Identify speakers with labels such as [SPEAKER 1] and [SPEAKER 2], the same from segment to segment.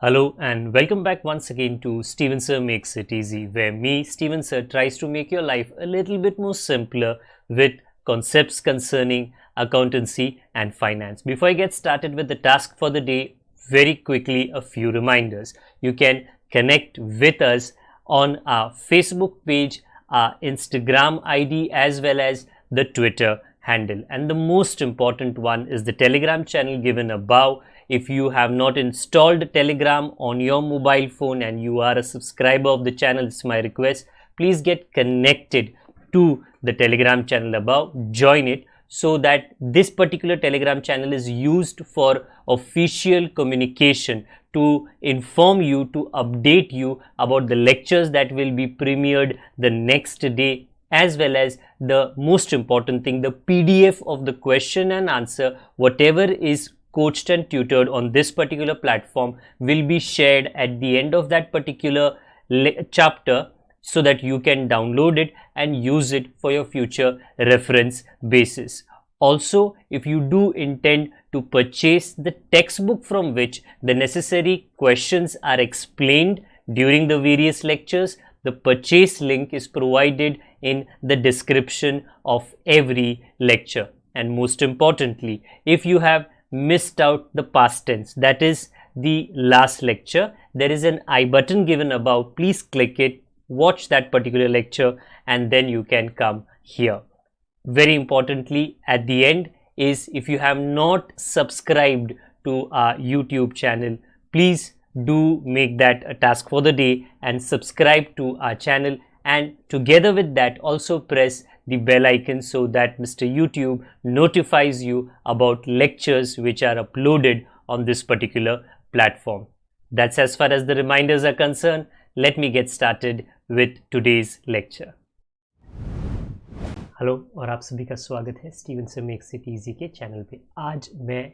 [SPEAKER 1] Hello and welcome back once again to Steven Sir Makes It Easy, where me, Steven Sir, tries to make your life a little bit more simpler with concepts concerning accountancy and finance. Before I get started with the task for the day, very quickly a few reminders. You can connect with us on our Facebook page, our Instagram ID, as well as the Twitter handle. And the most important one is the Telegram channel given above. If you have not installed Telegram on your mobile phone and you are a subscriber of the channel, it's my request, please get connected to the Telegram channel above, join it, so that this particular Telegram channel is used for official communication to inform you, to update you about the lectures that will be premiered the next day, as well as the most important thing, the PDF of the question and answer, whatever is coached and tutored on this particular platform will be shared at the end of that particular chapter, so that you can download it and use it for your future reference basis. Also, if you do intend to purchase the textbook from which the necessary questions are explained during the various lectures, the purchase link is provided in the description of every lecture. And most importantly, if you have missed out the past tense, that is the last lecture, there is an I button given above. Please click it, watch that particular lecture, and then you can come here. Very importantly, at the end is, if you have not subscribed to our YouTube channel, please do make that a task for the day and subscribe to our channel, and together with that also press the bell icon so that Mr. YouTube notifies you about lectures which are uploaded on this particular platform. That's as far as the reminders are concerned. Let me get started with today's lecture. Hello और आप सभी का स्वागत है Steven sir makes it easy के channel पे। आज मैं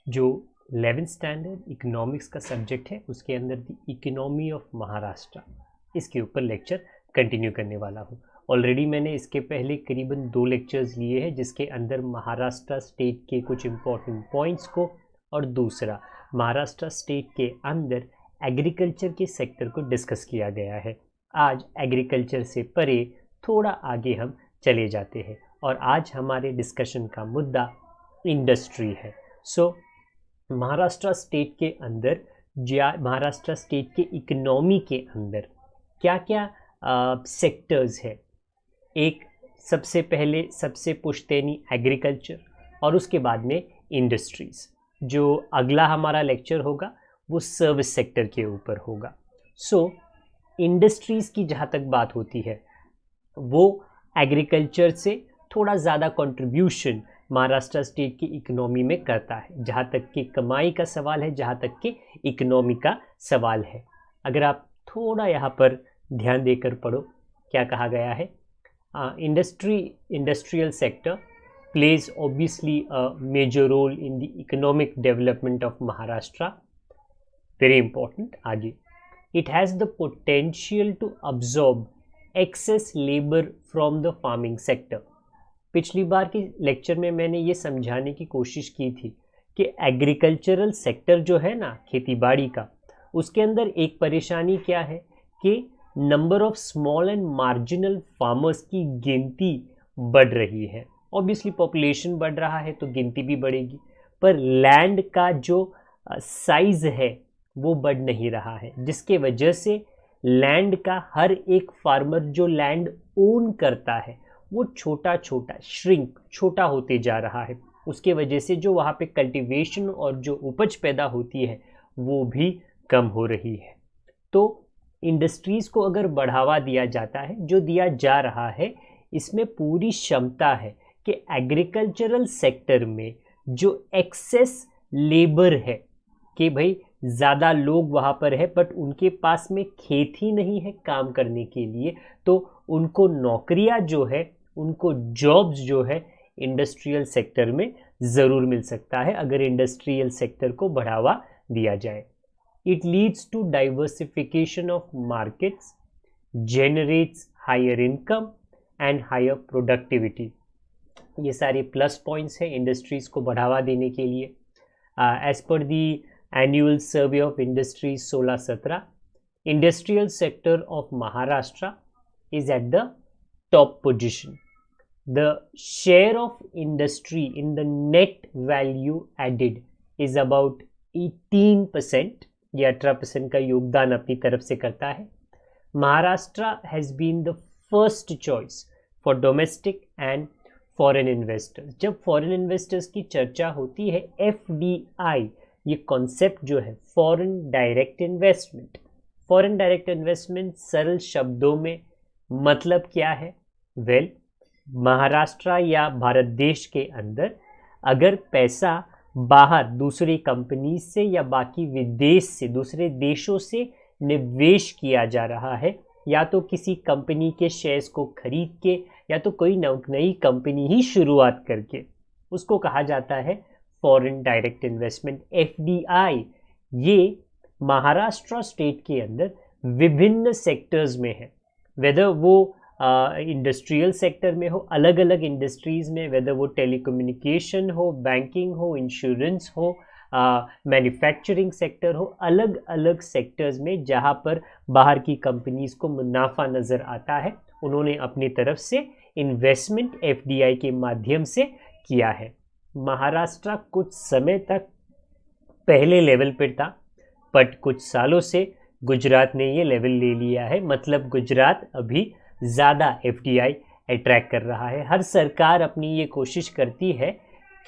[SPEAKER 1] जो 11th स्टैंडर्ड इकोनॉमिक्स का सब्जेक्ट है उसके अंदर द इकोनॉमी ऑफ महाराष्ट्र, इसके ऊपर लेक्चर कंटिन्यू करने वाला हूँ। ऑलरेडी मैंने इसके पहले करीबन 2 लेक्चर्स लिए हैं, जिसके अंदर महाराष्ट्र स्टेट के कुछ इम्पोर्टेंट पॉइंट्स को और दूसरा महाराष्ट्र स्टेट के अंदर एग्रीकल्चर के सेक्टर को डिस्कस किया गया है। आज एग्रीकल्चर से परे थोड़ा आगे हम चले जाते हैं और आज हमारे डिस्कशन का मुद्दा इंडस्ट्री है। सो महाराष्ट्र स्टेट के अंदर, महाराष्ट्र स्टेट के इकोनॉमी के अंदर क्या क्या सेक्टर्स है। एक सबसे पहले सबसे पुश्तैनी एग्रीकल्चर और उसके बाद में इंडस्ट्रीज़। जो अगला हमारा लेक्चर होगा वो सर्विस सेक्टर के ऊपर होगा। सो इंडस्ट्रीज़ की जहाँ तक बात होती है वो एग्रीकल्चर से थोड़ा ज़्यादा कंट्रीब्यूशन महाराष्ट्र स्टेट की इकोनॉमी में करता है, जहाँ तक कि कमाई का सवाल है, जहाँ तक कि इकोनॉमी का सवाल है। अगर आप थोड़ा यहाँ पर ध्यान देकर पढ़ो, क्या कहा गया है। Industrial sector plays obviously a major role in the economic development of Maharashtra. Very important. आगे, it has the potential to absorb excess labour from the farming sector. पिछली बार के लेक्चर में मैंने ये समझाने की कोशिश की थी कि एग्रीकल्चरल सेक्टर जो है ना, खेती बाड़ी का, उसके अंदर एक परेशानी क्या है कि number of small and marginal farmers की गिनती बढ़ रही है। ऑब्वियसली पॉपुलेशन बढ़ रहा है तो गिनती भी बढ़ेगी, पर लैंड का जो साइज है वो बढ़ नहीं रहा है, जिसके वजह से लैंड का हर एक फार्मर जो लैंड ओन करता है वो छोटा छोटा होते जा रहा है। उसके वजह से जो वहाँ पे कल्टीवेशन और जो उपज पैदा होती है वो भी कम हो रही है। तो इंडस्ट्रीज़ को अगर बढ़ावा दिया जाता है, जो दिया जा रहा है, इसमें पूरी क्षमता है कि एग्रीकल्चरल सेक्टर में जो एक्सेस लेबर है, कि भाई ज़्यादा लोग वहाँ पर है बट उनके पास में खेत ही नहीं है काम करने के लिए, तो उनको नौकरियाँ जो है, उनको जॉब्स जो है इंडस्ट्रियल सेक्टर में ज़रूर मिल सकता है अगर इंडस्ट्रियल सेक्टर को बढ़ावा दिया जाए। It leads to diversification of markets, generates higher income and higher productivity. ये सारे प्लस पॉइंट्स हैं इंडस्ट्रीज़ को बढ़ावा देने के लिए। As per the annual survey of industry 16-17, industrial sector of Maharashtra is at the top position. The share of industry in the net value added is about 18%. ये 18% का योगदान अपनी तरफ से करता है. Maharashtra has been the first choice for domestic and foreign investors. जब foreign investors की चर्चा होती है, FDI ये कॉन्सेप्ट जो है foreign direct investment, foreign direct investment सरल शब्दों में मतलब क्या है? वेल, महाराष्ट्र या भारत देश के अंदर अगर पैसा बाहर दूसरी कंपनी से या बाकी विदेश से, दूसरे देशों से निवेश किया जा रहा है, या तो किसी कंपनी के शेयर्स को खरीद के या तो कोई नई कंपनी ही शुरुआत करके, उसको कहा जाता है फॉरेन डायरेक्ट इन्वेस्टमेंट, FDI. ये महाराष्ट्र स्टेट के अंदर विभिन्न सेक्टर्स में है, वेदर वो इंडस्ट्रियल सेक्टर में हो, अलग अलग इंडस्ट्रीज़ में, वेदर वो टेलीकम्युनिकेशन हो, बैंकिंग हो, इंश्योरेंस हो, मैन्युफैक्चरिंग सेक्टर हो, अलग अलग सेक्टर्स में जहाँ पर बाहर की कंपनीज़ को मुनाफा नज़र आता है, उन्होंने अपनी तरफ से इन्वेस्टमेंट FDI के माध्यम से किया है. महाराष्ट्र कुछ समय तक पहले लेवल पर था, बट कुछ सालों से गुजरात ने ये लेवल ले लिया है. मतलब गुजरात अभी ज़्यादा FDI अट्रैक्ट कर रहा है. हर सरकार अपनी ये कोशिश करती है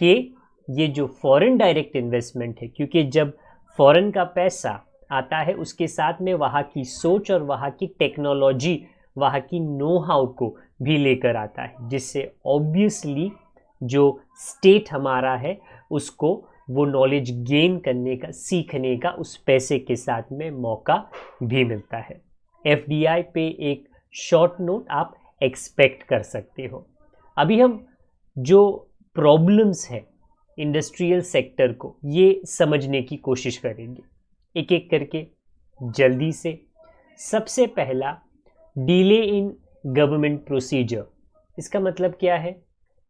[SPEAKER 1] कि ये जो फॉरेन डायरेक्ट इन्वेस्टमेंट है, क्योंकि जब फॉरेन का पैसा आता है उसके साथ में वहाँ की सोच और वहाँ की टेक्नोलॉजी, वहाँ की नो हाउ को भी लेकर आता है, जिससे ऑब्वियसली जो स्टेट हमारा है उसको वो नॉलेज गेन करने का, सीखने का उस पैसे के साथ में मौका भी मिलता है. FDI पे एक शॉर्ट नोट आप एक्सपेक्ट कर सकते हो. अभी हम जो प्रॉब्लम्स हैं इंडस्ट्रियल सेक्टर को, ये समझने की कोशिश करेंगे एक एक करके जल्दी से. सबसे पहला, डिले इन गवर्नमेंट प्रोसीजर. इसका मतलब क्या है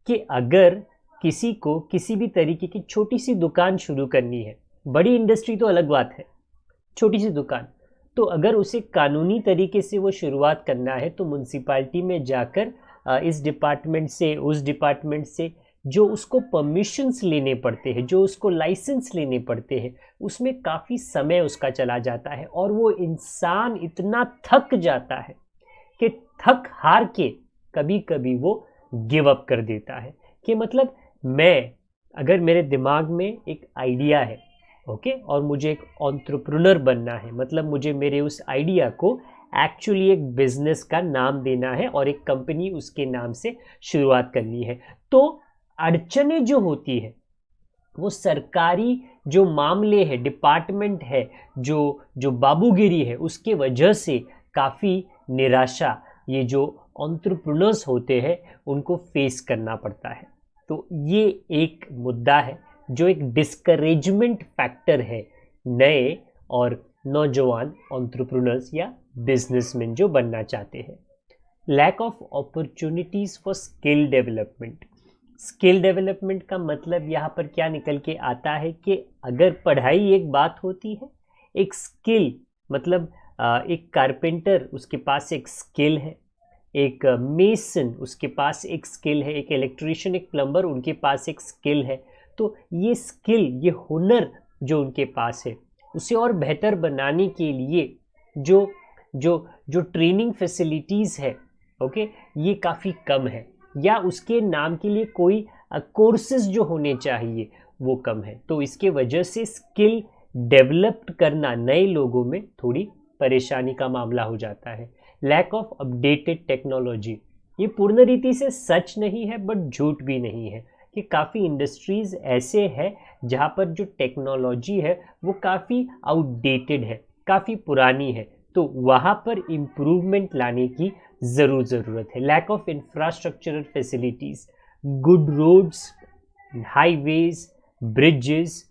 [SPEAKER 1] कि अगर किसी को किसी भी तरीके की छोटी सी दुकान शुरू करनी है, बड़ी इंडस्ट्री तो अलग बात है, छोटी सी दुकान, तो अगर उसे कानूनी तरीके से वो शुरुआत करना है तो म्युनिसिपैलिटी में जाकर इस डिपार्टमेंट से उस डिपार्टमेंट से जो उसको परमिशंस लेने पड़ते हैं, जो उसको लाइसेंस लेने पड़ते हैं, उसमें काफ़ी समय उसका चला जाता है और वो इंसान इतना थक जाता है कि थक हार के कभी कभी वो गिव अप कर देता है कि मतलब अगर मेरे दिमाग में एक आइडिया है, ओके, और मुझे एक एंटरप्रेन्योर बनना है, मतलब मुझे मेरे उस आइडिया को एक्चुअली एक बिजनेस का नाम देना है और एक कंपनी उसके नाम से शुरुआत करनी है, तो अड़चने जो होती है वो सरकारी जो मामले है, डिपार्टमेंट है, जो बाबूगिरी है, उसके वजह से काफ़ी निराशा ये जो एंटरप्रेन्योर्स होते हैं उनको फेस करना पड़ता है. तो ये एक मुद्दा है जो एक डिस्करेजमेंट फैक्टर है नए और नौजवान एंटरप्रेन्योर्स या बिजनेसमैन जो बनना चाहते हैं. Lack of opportunities for skill development. Skill development का मतलब यहाँ पर क्या निकल के आता है कि अगर पढ़ाई एक बात होती है, एक स्किल मतलब एक कारपेंटर उसके पास एक स्किल है, एक मेसन उसके पास एक स्किल है, एक इलेक्ट्रीशियन, एक प्लम्बर उनके पास एक स्किल है, तो ये स्किल, ये हुनर जो उनके पास है उसे और बेहतर बनाने के लिए जो जो जो ट्रेनिंग फैसिलिटीज़ है, ओके, ये काफ़ी कम है, या उसके नाम के लिए कोई कोर्सेज जो होने चाहिए वो कम है. तो इसके वजह से स्किल डेवलप करना नए लोगों में थोड़ी परेशानी का मामला हो जाता है. Lack of updated technology. ये पूर्ण रीति से सच नहीं है बट झूठ भी नहीं है कि काफ़ी इंडस्ट्रीज़ ऐसे हैं जहाँ पर जो टेक्नोलॉजी है वो काफ़ी आउटडेटेड है, काफ़ी पुरानी है, तो वहाँ पर इम्प्रूवमेंट लाने की ज़रूरत है. Lack of infrastructural facilities, good roads, highways, bridges,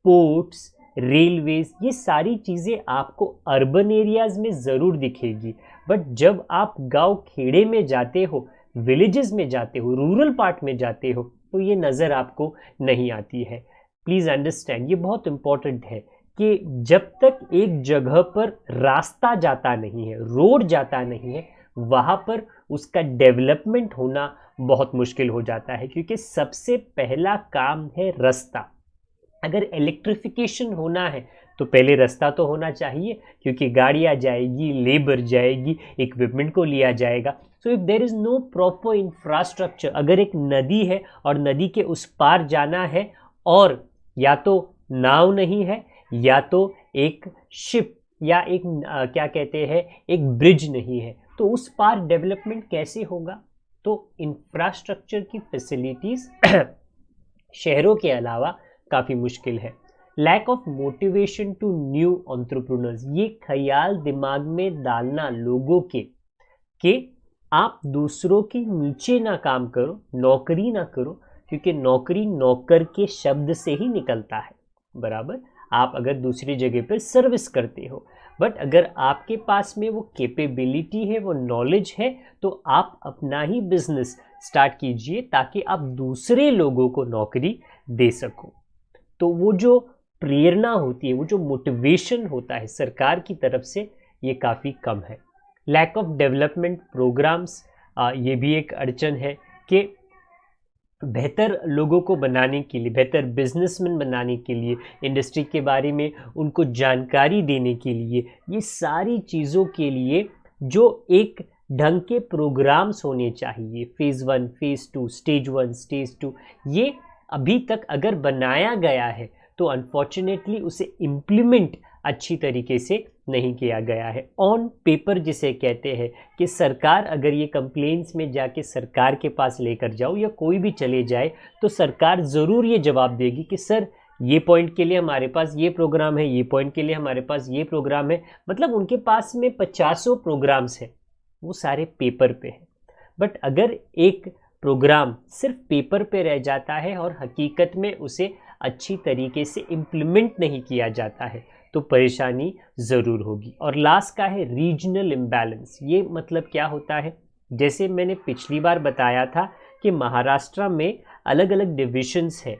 [SPEAKER 1] ports, railways, ये सारी चीज़ें आपको अर्बन एरियाज़ में ज़रूर दिखेगी, बट जब आप गांव खेड़े में जाते हो, विलेजेस में जाते हो, रूरल पार्ट में जाते हो, तो ये नज़र आपको नहीं आती है. प्लीज़ अंडरस्टैंड, ये बहुत इम्पॉर्टेंट है कि जब तक एक जगह पर रास्ता जाता नहीं है, रोड जाता नहीं है, वहां पर उसका डेवलपमेंट होना बहुत मुश्किल हो जाता है, क्योंकि सबसे पहला काम है रास्ता। अगर इलेक्ट्रिफिकेशन होना है तो पहले रास्ता तो होना चाहिए, क्योंकि गाड़ियाँ जाएगी, लेबर जाएगी, इक्विपमेंट को लिया जाएगा। So if there is no proper infrastructure, अगर एक नदी है और नदी के उस पार जाना है और या तो नाव नहीं है या तो एक शिप या एक क्या कहते हैं एक ब्रिज नहीं है, तो उस पार डेवलपमेंट कैसे होगा? तो इंफ्रास्ट्रक्चर की फैसिलिटीज़ शहरों के अलावा काफ़ी मुश्किल है। Lack of motivation to new entrepreneurs, ये ख्याल दिमाग में डालना लोगों के कि आप दूसरों के नीचे ना काम करो, नौकरी ना करो, क्योंकि नौकरी नौकर के शब्द से ही निकलता है, बराबर। आप अगर दूसरी जगह पर सर्विस करते हो, बट अगर आपके पास में वो कैपेबिलिटी है, वो नॉलेज है, तो आप अपना ही बिजनेस स्टार्ट कीजिए ताकि आप दूसरे लोगों को नौकरी दे सको। तो वो जो प्रेरणा होती है, वो जो मोटिवेशन होता है सरकार की तरफ से, ये काफ़ी कम है। लैक ऑफ डेवलपमेंट प्रोग्राम्स, ये भी एक अड़चन है कि बेहतर लोगों को बनाने के लिए, बेहतर बिजनेसमैन बनाने के लिए, इंडस्ट्री के बारे में उनको जानकारी देने के लिए, ये सारी चीज़ों के लिए जो एक ढंग के प्रोग्राम्स होने चाहिए, फेज़ 1, फेज़ 2, स्टेज 1, स्टेज 2, ये अभी तक अगर बनाया गया है तो अनफॉर्चुनेटली उसे इम्प्लीमेंट अच्छी तरीके से नहीं किया गया है। ऑन पेपर जिसे कहते हैं कि सरकार अगर ये कंप्लेंट्स में जाके सरकार के पास लेकर जाओ या कोई भी चले जाए, तो सरकार ज़रूर ये जवाब देगी कि सर ये पॉइंट के लिए हमारे पास ये प्रोग्राम है, ये पॉइंट के लिए हमारे पास ये प्रोग्राम है। मतलब उनके पास में 50 प्रोग्राम्स हैं, वो सारे पेपर पे हैं। बट अगर एक प्रोग्राम सिर्फ पेपर पे रह जाता है और हकीकत में उसे अच्छी तरीके से इम्प्लीमेंट नहीं किया जाता है, तो परेशानी ज़रूर होगी। और लास्ट का है रीजनल इम्बैलेंस। ये मतलब क्या होता है? जैसे मैंने पिछली बार बताया था कि महाराष्ट्र में अलग अलग डिविजन्स है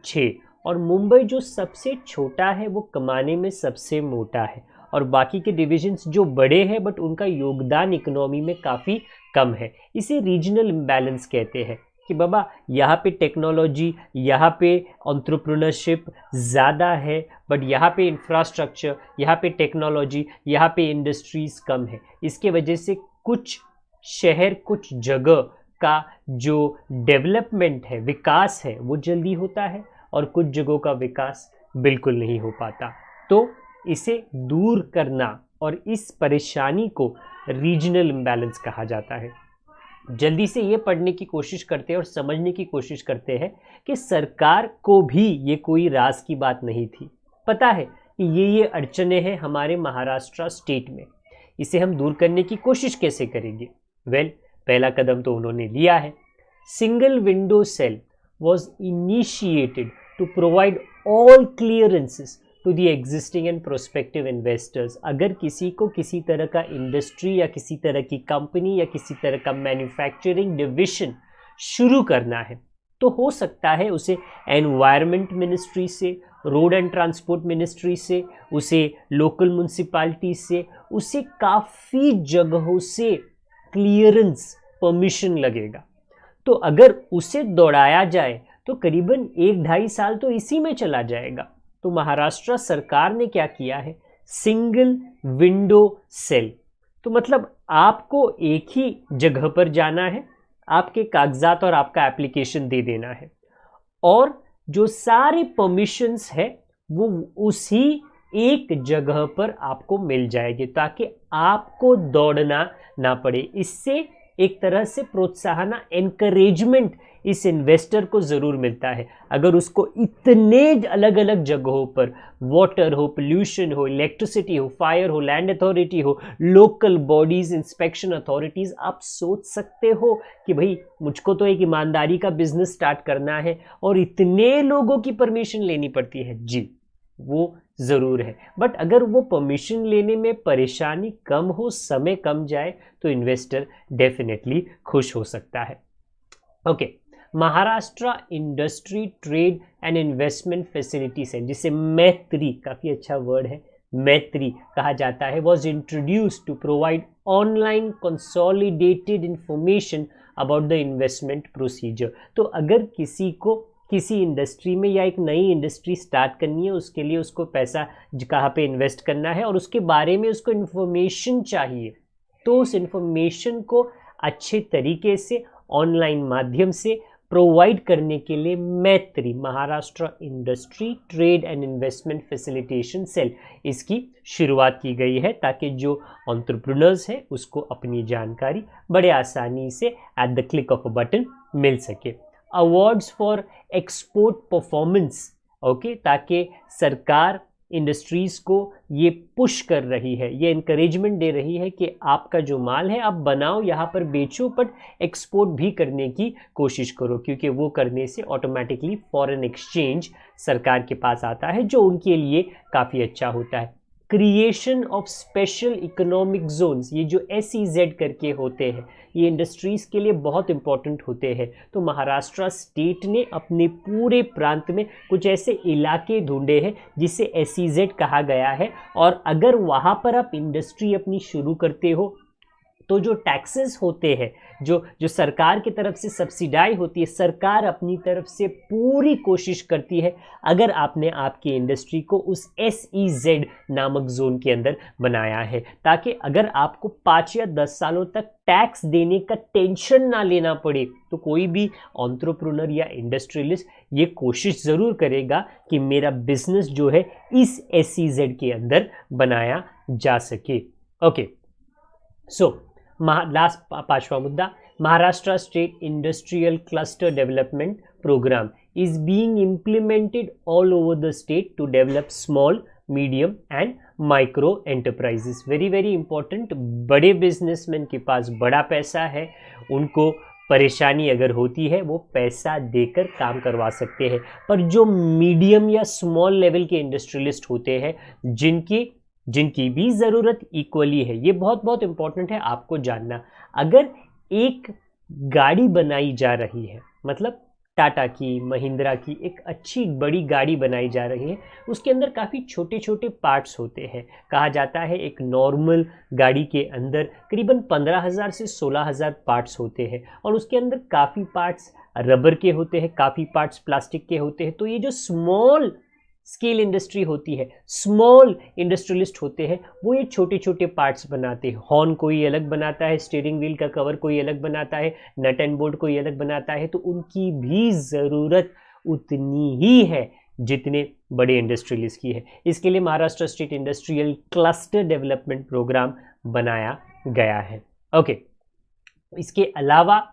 [SPEAKER 1] 6, और मुंबई जो सबसे छोटा है वो कमाने में सबसे मोटा है, और बाकी के डिविजन्स जो बड़े हैं बट उनका योगदान इकोनॉमी में काफ़ी कम है। इसे रीजनल इम्बैलेंस कहते हैं कि बाबा यहाँ पे टेक्नोलॉजी, यहाँ पे एंटरप्रेन्योरशिप ज़्यादा है, बट यहाँ पे इंफ्रास्ट्रक्चर, यहाँ पे टेक्नोलॉजी, यहाँ पे इंडस्ट्रीज़ कम है। इसके वजह से कुछ शहर, कुछ जगह का जो डेवलपमेंट है, विकास है, वो जल्दी होता है और कुछ जगहों का विकास बिल्कुल नहीं हो पाता। तो इसे दूर करना और इस परेशानी को रीजनल इम्बैलेंस कहा जाता है। जल्दी से ये पढ़ने की कोशिश करते हैं और समझने की कोशिश करते हैं कि सरकार को भी ये कोई राज की बात नहीं थी, पता है कि ये अड़चनें हैं हमारे महाराष्ट्र स्टेट में, इसे हम दूर करने की कोशिश कैसे करेंगे? पहला कदम तो उन्होंने लिया है। Single window cell was initiated to provide all clearances to the existing and prospective investors. अगर किसी को किसी तरह का इंडस्ट्री या किसी तरह की कंपनी या किसी तरह का मैन्युफैक्चरिंग डिविजन शुरू करना है, तो हो सकता है उसे एनवायरनमेंट मिनिस्ट्री से, रोड एंड ट्रांसपोर्ट मिनिस्ट्री से, उसे लोकल म्यूनसिपालिटी से, उसे काफ़ी जगहों से क्लियरेंस, परमिशन लगेगा। तो अगर उसे दौड़ाया जाए तो करीबन 1-2.5 साल तो इसी में चला जाएगा। तो महाराष्ट्र सरकार ने क्या किया है? Single window cell. तो मतलब आपको एक ही जगह पर जाना है, आपके कागजात और आपका एप्लीकेशन दे देना है, और जो सारे परमिशंस है वो उसी एक जगह पर आपको मिल जाएगी, ताकि आपको दौड़ना ना पड़े। इससे एक तरह से प्रोत्साहन, एनकरेजमेंट इस इन्वेस्टर को ज़रूर मिलता है। अगर उसको इतने अलग अलग जगहों पर वाटर हो, पोल्यूशन हो, इलेक्ट्रिसिटी हो, फायर हो, लैंड अथॉरिटी हो, लोकल बॉडीज़, इंस्पेक्शन अथॉरिटीज़, आप सोच सकते हो कि भाई मुझको तो एक ईमानदारी का बिजनेस स्टार्ट करना है और इतने लोगों की परमिशन लेनी पड़ती है। जी, वो ज़रूर है, बट अगर वो परमिशन लेने में परेशानी कम हो, समय कम जाए, तो इन्वेस्टर डेफिनेटली खुश हो सकता है। Okay, Maharashtra industry trade and investment facility cell, जिसे मैत्री, काफ़ी अच्छा वर्ड है, मैत्री कहा जाता है, was introduced to provide online consolidated information about the investment procedure. तो अगर किसी को किसी इंडस्ट्री में या एक नई इंडस्ट्री स्टार्ट करनी है, उसके लिए उसको पैसा कहाँ पे इन्वेस्ट करना है और उसके बारे में उसको इन्फॉर्मेशन चाहिए, तो उस इन्फॉर्मेशन को अच्छे तरीके से ऑनलाइन माध्यम से प्रोवाइड करने के लिए Maitri, Maharashtra industry trade and investment facilitation cell, इसकी शुरुआत की गई है ताकि जो एंटरप्रेन्योर्स है उसको अपनी जानकारी बड़े आसानी से at the click of a button मिल सके। Awards for export performance, okay, ताकि सरकार इंडस्ट्रीज़ को ये पुश कर रही है, ये इंकरेजमेंट दे रही है कि आपका जो माल है आप बनाओ, यहाँ पर बेचो, बट एक्सपोर्ट भी करने की कोशिश करो, क्योंकि वो करने से ऑटोमेटिकली फॉरेन एक्सचेंज सरकार के पास आता है, जो उनके लिए काफ़ी अच्छा होता है। Creation of special economic zones, ये जो SEZ करके होते हैं, ये इंडस्ट्रीज़ के लिए बहुत इंपॉर्टेंट होते हैं। तो महाराष्ट्र स्टेट ने अपने पूरे प्रांत में कुछ ऐसे इलाके ढूंढे हैं जिसे SEZ कहा गया है, और अगर वहाँ पर आप इंडस्ट्री अपनी शुरू करते हो तो जो टैक्सेस होते हैं, जो सरकार की तरफ से सब्सिडाई होती है, सरकार अपनी तरफ से पूरी कोशिश करती है अगर आपने आपकी इंडस्ट्री को उस SEZ नामक जोन के अंदर बनाया है, ताकि अगर आपको 5 या 10 सालों तक टैक्स देने का टेंशन ना लेना पड़े, तो कोई भी एंटरप्रेन्योर या इंडस्ट्रियलिस्ट ये कोशिश ज़रूर करेगा कि मेरा बिजनेस जो है इस SEZ के अंदर बनाया जा सके। ओके, सो लास्ट 5वां मुद्दा, Maharashtra state industrial cluster development programme is being implemented all over the state to develop small, medium and micro enterprises. Very very important, बड़े बिजनेसमैन के पास बड़ा पैसा है, उनको परेशानी अगर होती है वो पैसा देकर काम करवा सकते हैं, पर जो मीडियम या स्मॉल लेवल के इंडस्ट्रियलिस्ट होते हैं, जिनकी भी ज़रूरत इक्वली है, ये बहुत बहुत इंपॉर्टेंट है आपको जानना। अगर एक गाड़ी बनाई जा रही है, मतलब टाटा की, महिंद्रा की एक अच्छी बड़ी गाड़ी बनाई जा रही है, उसके अंदर काफ़ी छोटे छोटे पार्ट्स होते हैं। कहा जाता है एक नॉर्मल गाड़ी के अंदर करीबन 15,000 से 16,000 पार्ट्स होते हैं, और उसके अंदर काफ़ी पार्ट्स रबर के होते हैं, काफ़ी पार्ट्स प्लास्टिक के होते हैं। तो ये जो स्मॉल स्केल इंडस्ट्री होती है, स्मॉल इंडस्ट्रियलिस्ट होते हैं, वो ये छोटे छोटे पार्ट्स बनाते हैं। हॉर्न कोई अलग बनाता है, स्टीयरिंग व्हील का कवर कोई अलग बनाता है, नट एंड बोल्ट कोई अलग बनाता है। तो उनकी भी ज़रूरत उतनी ही है जितने बड़े इंडस्ट्रियलिस्ट की है। इसके लिए Maharashtra state industrial cluster development programme बनाया गया है। ओके, इसके अलावा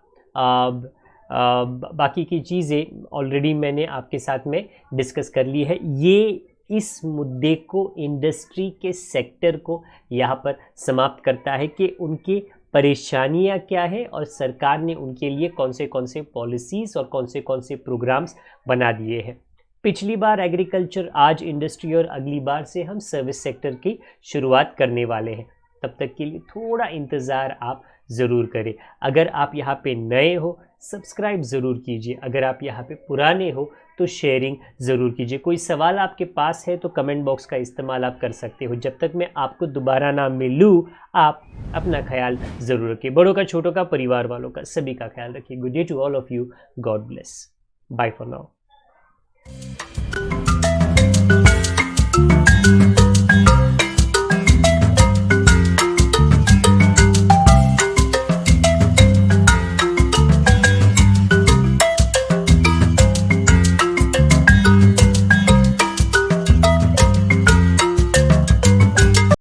[SPEAKER 1] बाकी की चीज़ें ऑलरेडी मैंने आपके साथ में डिस्कस कर ली है। ये इस मुद्दे को, इंडस्ट्री के सेक्टर को यहाँ पर समाप्त करता है कि उनकी परेशानियाँ क्या है और सरकार ने उनके लिए कौन से पॉलिसीज़ और कौन से प्रोग्राम्स बना दिए हैं। पिछली बार एग्रीकल्चर, आज इंडस्ट्री, और अगली बार से हम सर्विस सेक्टर की शुरुआत करने वाले हैं। तब तक के लिए थोड़ा इंतज़ार आप ज़रूर करें। अगर आप यहाँ पे नए हो, सब्सक्राइब ज़रूर कीजिए। अगर आप यहाँ पे पुराने हो तो शेयरिंग ज़रूर कीजिए। कोई सवाल आपके पास है तो कमेंट बॉक्स का इस्तेमाल आप कर सकते हो। जब तक मैं आपको दोबारा ना मिलूँ, आप अपना ख्याल ज़रूर रखिए। बड़ों का, छोटों का, परिवार वालों का, सभी का ख्याल रखिए। Good day to all of you. God bless. Bye for now.